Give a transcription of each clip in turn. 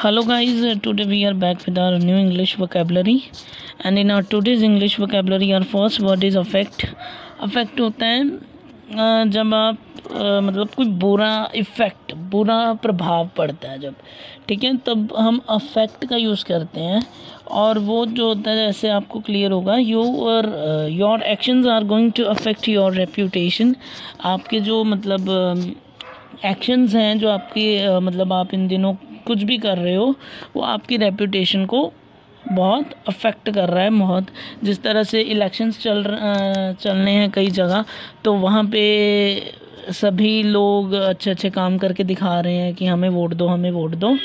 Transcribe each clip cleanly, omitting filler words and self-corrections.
Hello guys, today we are back with our new English vocabulary and in our today's English vocabulary our first word is affect. Affect होता है जब आप मतलब कोई बुरा प्रभाव पड़ता है जब, ठीक है, तब हम अफेक्ट का यूज़ करते हैं। और वो जो होता है, जैसे आपको क्लियर होगा, your actions are going to affect your reputation. आपके जो मतलब एक्शंस हैं, जो आपकी मतलब आप इन दिनों कुछ भी कर रहे हो, वो आपकी रेप्यूटेशन को बहुत अफेक्ट कर रहा है। बहुत जिस तरह से इलेक्शंस चलने हैं कई जगह, तो वहाँ पे सभी लोग अच्छे अच्छे काम करके दिखा रहे हैं कि हमें वोट दो, हमें वोट दो।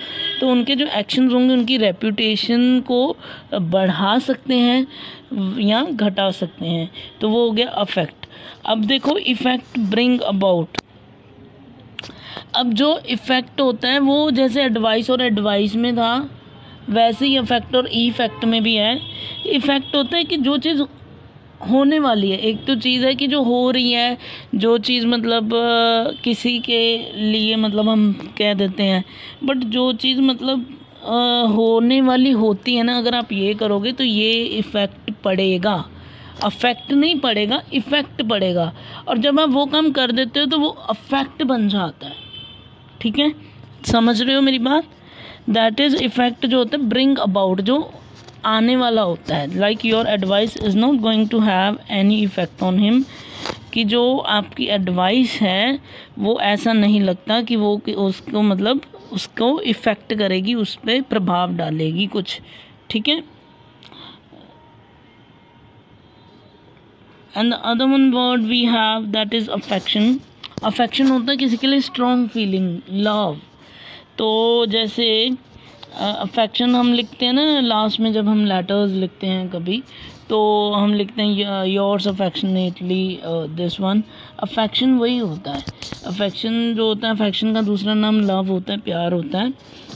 तो उनके जो एक्शंस होंगे उनकी रेप्यूटेशन को बढ़ा सकते हैं या घटा सकते हैं। तो वो हो गया अफेक्ट। अब देखो, इफ़ेक्ट ब्रिंग अबाउट। अब जो इफ़ेक्ट होता है वो जैसे एडवाइस और एडवाइस में था, वैसे ही इफ़ेक्ट और इफ़ेक्ट में भी है। इफ़ेक्ट होता है कि जो चीज़ होने वाली है, एक तो चीज़ है कि जो हो रही है, जो चीज़ मतलब किसी के लिए मतलब हम कह देते हैं, बट जो चीज़ मतलब होने वाली होती है ना, अगर आप ये करोगे तो ये इफ़ेक्ट पड़ेगा। अफेक्ट नहीं पड़ेगा, इफ़ेक्ट पड़ेगा। और जब आप वो काम कर देते हो तो वो अफेक्ट बन जाता है। ठीक है, समझ रहे हो मेरी बात? दैट इज़ इफ़ेक्ट जो होता है ब्रिंग अबाउट, जो आने वाला होता है। Like your advice is not going to have any effect on him, कि जो आपकी एडवाइस है वो ऐसा नहीं लगता कि वो उसको मतलब उसको इफ़ेक्ट करेगी, उस पर प्रभाव डालेगी कुछ। ठीक है। And the other one word we have that is affection. Affection होता है किसी के लिए स्ट्रॉन्ग फीलिंग, लव। तो जैसे अफेक्शन हम लिखते हैं ना लास्ट में, जब हम लेटर्स लिखते हैं कभी, तो हम लिखते हैं yours affectionately this one. Affection वही होता है। अफेक्शन जो होता है, अफेक्शन का दूसरा नाम लव होता है, प्यार होता है।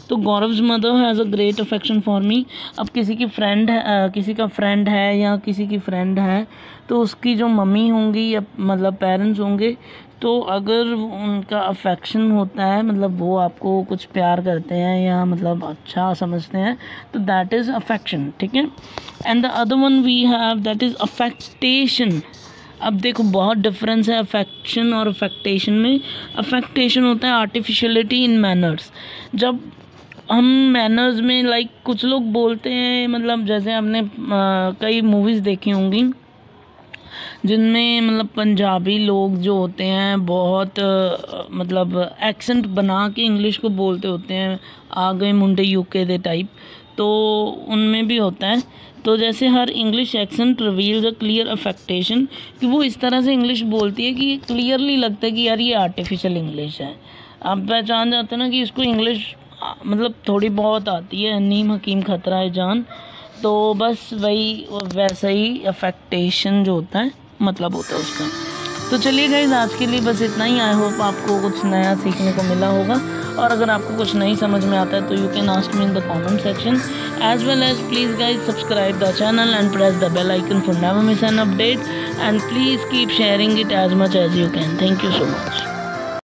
तो Gaurav's mother has a great affection for me. अब किसी की फ्रेंड है, किसी का फ्रेंड है या किसी की फ्रेंड है, तो उसकी जो मम्मी होंगी या मतलब पेरेंट्स होंगे, तो अगर उनका अफेक्शन होता है, मतलब वो आपको कुछ प्यार करते हैं या मतलब अच्छा समझते हैं, तो दैट इज़ अफेक्शन। ठीक है। And the other one we have that is affectation. अब देखो, बहुत डिफरेंस है अफेक्शन और अफेक्टेशन में। अफेक्टेशन होता है आर्टिफिशियलिटी इन मैनर्स। जब हम मैनर्स में लाइक कुछ लोग बोलते हैं, मतलब जैसे हमने कई मूवीज़ देखी होंगी जिनमें मतलब पंजाबी लोग जो होते हैं बहुत मतलब एक्सेंट बना के इंग्लिश को बोलते होते हैं, आ गए मुंडे यूके दे टाइप, तो उनमें भी होता है। तो जैसे हर English accent reveals a clear affectation, कि वो इस तरह से इंग्लिश बोलती है कि क्लियरली लगता है कि यार ये आर्टिफिशियल इंग्लिश है। आप पहचान जाते हैं ना कि इसको इंग्लिश मतलब थोड़ी बहुत आती है, नीम हकीम खतरा है जान। तो बस वही वैसा ही अफेक्टेशन जो होता है मतलब होता है उसका। तो चलिए गाइस, आज के लिए बस इतना ही। आई होप आपको कुछ नया सीखने को मिला होगा। और अगर आपको कुछ नहीं समझ में आता है तो you can ask me in the comment section as well as please guys subscribe the channel and press the bell icon for never miss an update and please keep sharing it as much as you can. Thank you so much.